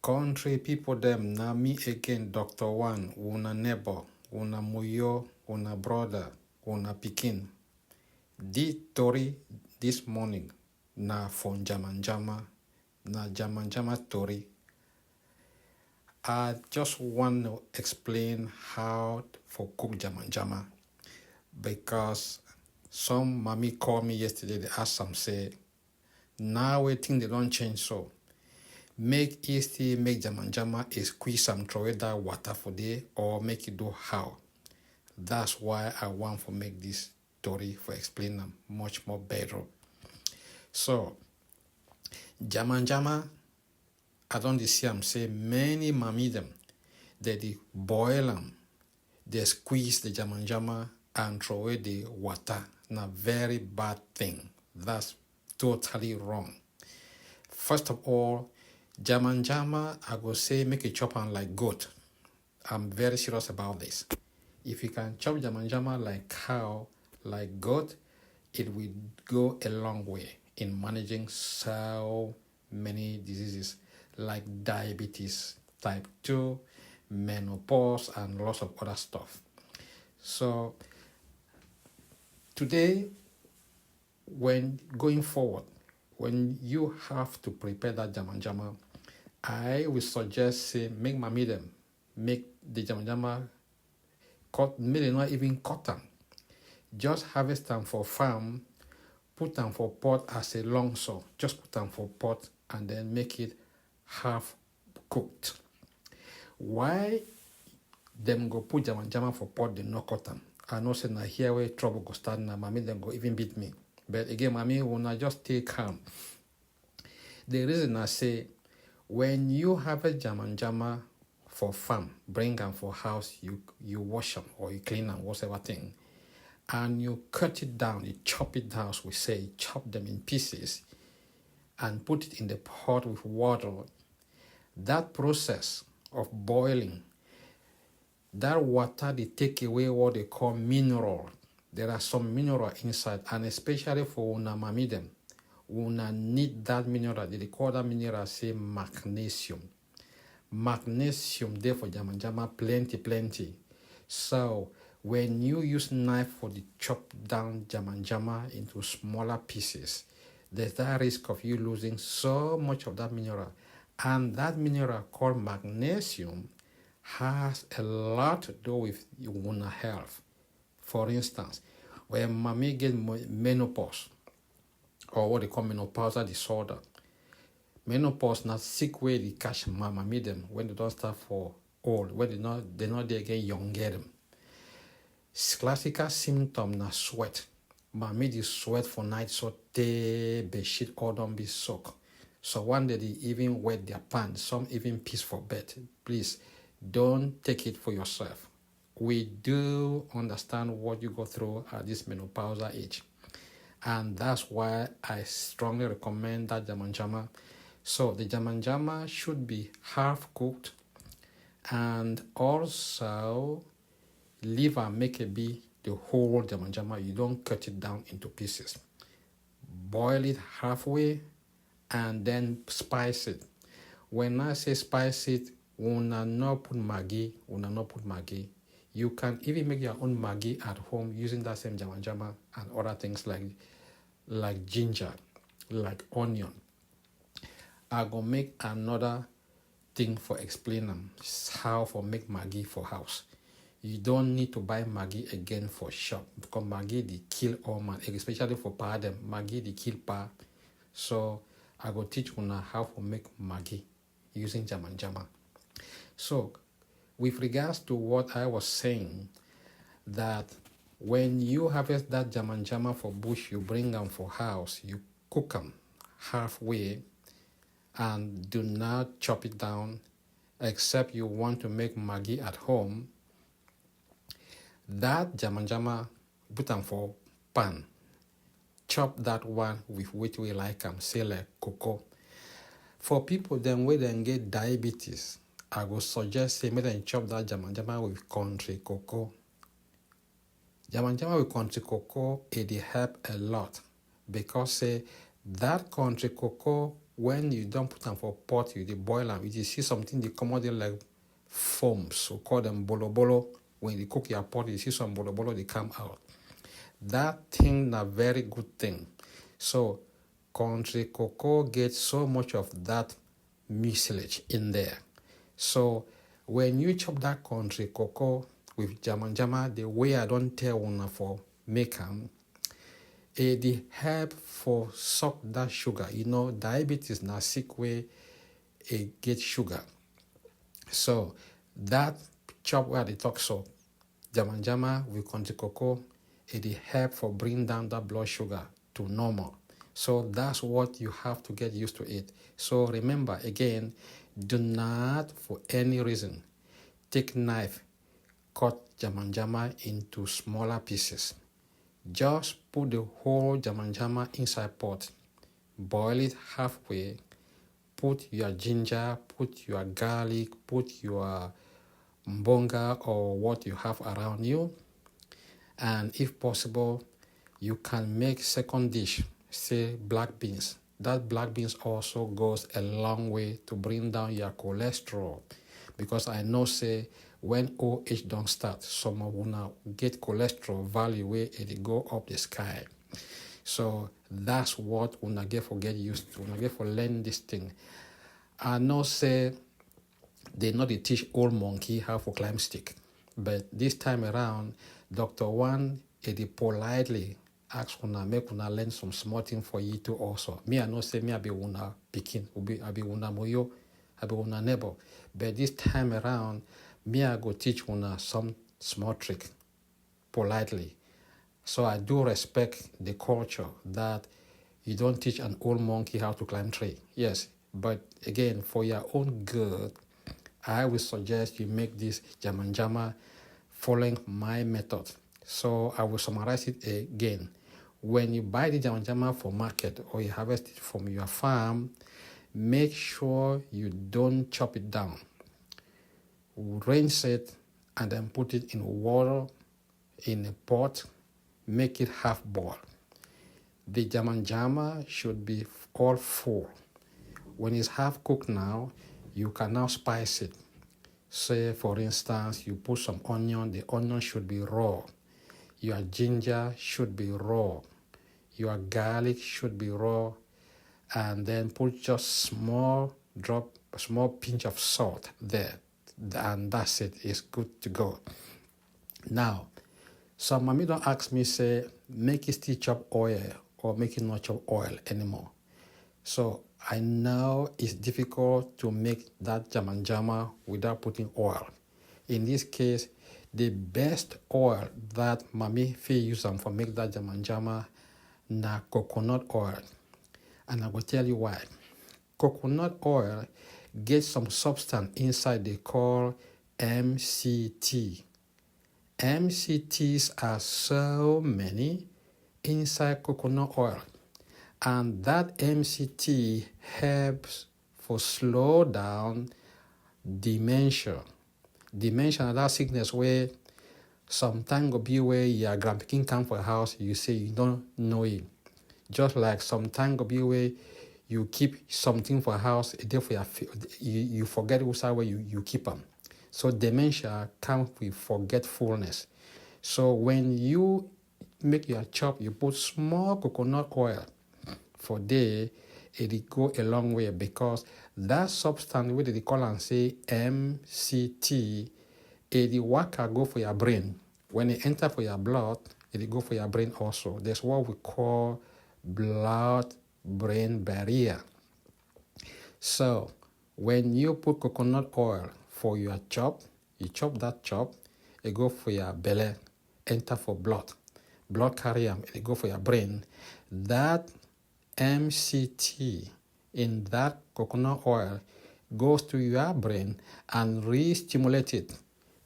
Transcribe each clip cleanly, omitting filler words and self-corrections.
Country people them, na me again, Dr. One, una neighbor, una muyo, una brother, una pikin. This story this morning na from njama, na njama story. I just want to explain how for cook njama because some mommy called me yesterday, they asked some say, now we think they don't change so. Make easy, make njama is squeeze some throw that water for day or make it do how. That's why I want to make this story for explain them much more better. So njama, I don't see them say many mommy them they boil them, they squeeze the njama and throw away the water. Now very bad thing. That's totally wrong. First of all, njama, I go say make it chop on like goat. I'm very serious about this. If you can chop njama like cow, like goat, it will go a long way in managing so many diseases like diabetes, type 2, menopause, and lots of other stuff. So today, when going forward, when you have to prepare that njama, I will suggest say make mommy them make the njama cut, maybe not even cut them. Just harvest them for farm, put them for pot as a long saw. Just put them for pot and then make it half cooked. Why them go put njama for pot, they not cut them? I know say na here where trouble go start now, mommy them go even beat me. But again, mommy will not just stay calm. The reason I say, when you have a njama for farm, bring them for house, you wash them or you clean them, whatever thing, and you cut it down, you chop it down, as we say, chop them in pieces, and put it in the pot with water. That process of boiling, that water, they take away what they call mineral. There are some mineral inside, and especially for una mami them, una need that mineral. They call that mineral, say, magnesium. Magnesium there for njama plenty. So when you use knife for the chop down njama into smaller pieces, there's that risk of you losing so much of that mineral. And that mineral called magnesium has a lot to do with your health. For instance, when mommy get menopause, or what they call menopausal disorder, menopause not sick way they catch mommy them when they don't start for old, when they're not there again younger them. Classical symptom na sweat. Mommy they sweat for night so they bedsheet all don't be soaked. So one day they even wet their pants, some even piss for bed. Please don't take it for yourself. We do understand what you go through at this menopausal age. And that's why I strongly recommend that njama. So the njama should be half cooked, and also leave and make it be the whole njama. You don't cut it down into pieces. Boil it halfway and then spice it. When I say spice it, una not put Maggi. You can even make your own Maggi at home using that same njama and other things like ginger, like onion. I go make another thing for explain them how for make Maggi for house. You don't need to buy Maggi again for shop because Maggi they kill all man, especially for pa them. Maggi they kill pa. So I go teach una how to make Maggi using njama. So with regards to what I was saying, that when you harvest that njama for bush, you bring them for house, you cook them halfway, and do not chop it down, except you want to make Maggi at home. That njama, put them for pan. Chop that one with which we like them, say like cocoa. For people then where they get diabetes, I would suggest say make them chop that njama with country cocoa. Njama with country cocoa, it help a lot because say that country cocoa when you don't put them for pot, you dey boil them, you see something they come out there like foams, so call them bolo bolo. When you cook your pot, you see some bolo bolo, they come out. That thing a very good thing. So country cocoa gets so much of that mucilage in there. So when you chop that country cocoa with njama, the way I don't tell una for make them, it help for suck that sugar. Diabetes na sick way it get sugar. So that chop where they talk so njama with country cocoa, it help for bring down that blood sugar to normal. So that's what you have to get used to it. So remember again, do not for any reason take knife, cut njama into smaller pieces. Just put the whole njama inside pot, boil it halfway, put your ginger, put your garlic, put your mbonga or what you have around you, and if possible, you can make second dish, say black beans. That black beans also goes a long way to bring down your cholesterol, because I know say when OH don't start, some of una get cholesterol value where it go up the sky. So that's what una get for get used to. Una get for learn this thing. I know say they know they teach old monkey how to climb stick, but this time around, Dr. WAN politely ask una make una learn some small thing for you too also. Me I know say me I be una pikin, I be una moyo, I be una neighbor. But this time around, me I go teach una some small trick politely. So I do respect the culture that you don't teach an old monkey how to climb tree. Yes, but again, for your own good, I will suggest you make this njama following my method. So I will summarize it again. When you buy the njama for market or you harvest it from your farm, make sure you don't chop it down. Rinse it and then put it in water in a pot, make it half boil. The njama should be all full. When it's half cooked now, you can now spice it. Say, for instance, you put some onion, the onion should be raw. Your ginger should be raw. Your garlic should be raw. And then put just small pinch of salt there. And that's it. It's good to go. Now, some mommy don't ask me, say, make it still chop oil or make it not chop oil anymore. So I know it's difficult to make that njama without putting oil. In this case, the best oil that mommy feel use them for make that njama na coconut oil. And I will tell you why. Coconut oil gets some substance inside they call MCT. MCTs are so many inside coconut oil. And that MCT helps for slow down dementia. Dementia is that sickness where sometimes go be where your grandpikin come for a house, you say you don't know it. Just like sometimes go be where you keep something for a house, a day for you forget which side where you keep them. So dementia comes with forgetfulness. So when you make your chop, you put small coconut oil for day, it go a long way, because that substance, what they call and say MCT, it waka go for your brain. When it enter for your blood, it go for your brain also. That's what we call blood-brain barrier. So when you put coconut oil for your chop, you chop that chop, it go for your belly, enter for blood carrier, it go for your brain. That MCT in that coconut oil goes to your brain and re-stimulate it.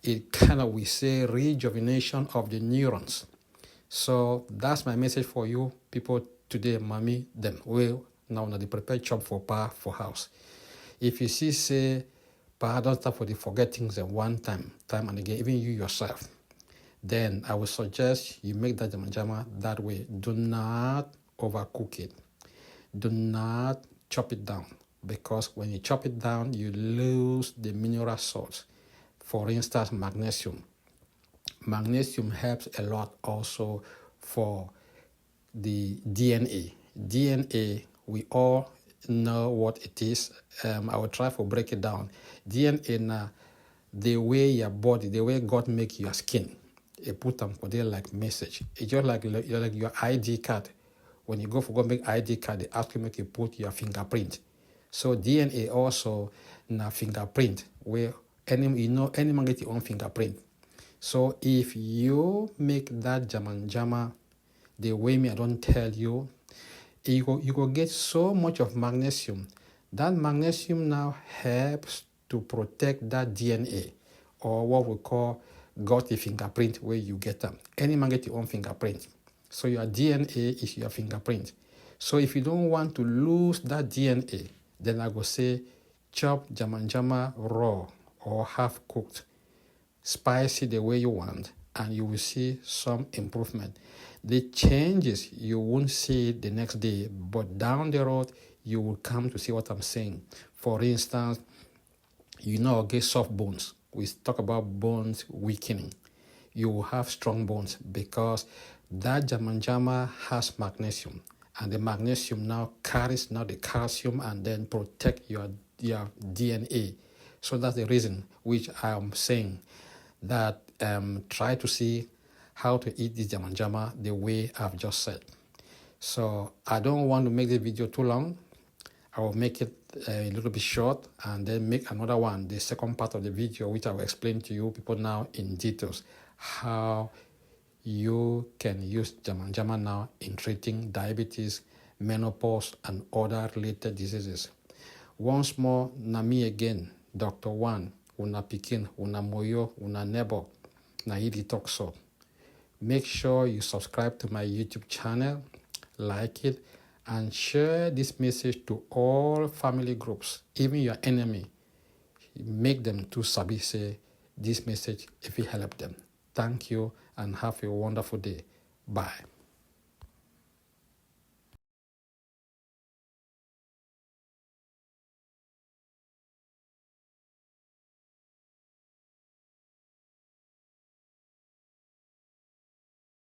It kind of, we say, rejuvenation of the neurons. So that's my message for you people today, mommy, them. Well, now they prepare chop for house. If you see, say, don't start for the forget things at one time and again, even you yourself, then I would suggest you make that njama that way. Do not overcook it. Do not chop it down, because when you chop it down, you lose the mineral salts. For instance, magnesium. Magnesium helps a lot also for the DNA. DNA, we all know what it is. I will try to break it down. DNA now, the way your body, the way God make your skin, it put them for there like message. It's just like your ID card. When you go for go make ID card, they ask you make you put your fingerprint. So DNA also na fingerprint where any man get your own fingerprint. So if you make that njama the way me I don't tell you, you go get so much of magnesium. That magnesium now helps to protect that DNA, or what we call got a fingerprint where you get them. Any man get your own fingerprint. So your DNA is your fingerprint. So if you don't want to lose that DNA, then I go say chop njama raw or half cooked. Spice it the way you want, and you will see some improvement. The changes, you won't see it the next day, but down the road, you will come to see what I'm saying. For instance, get soft bones. We talk about bones weakening. You will have strong bones because that njama has magnesium, and the magnesium now carries the calcium and then protect your DNA. So that's the reason which I am saying that try to see how to eat this njama the way I've just said. So I don't want to make this video too long. I will make it a little bit short and then make another one, the second part of the video, which I will explain to you people now in details how you can use njama now in treating diabetes, menopause, and other related diseases. Once more, na me again, Dr. WAN, una pikin, una moyo, una neighbor, na hili talk so. Make sure you subscribe to my YouTube channel, like it, and share this message to all family groups, even your enemy. Make them to sabi say this message if it help them. Thank you and have a wonderful day. Bye.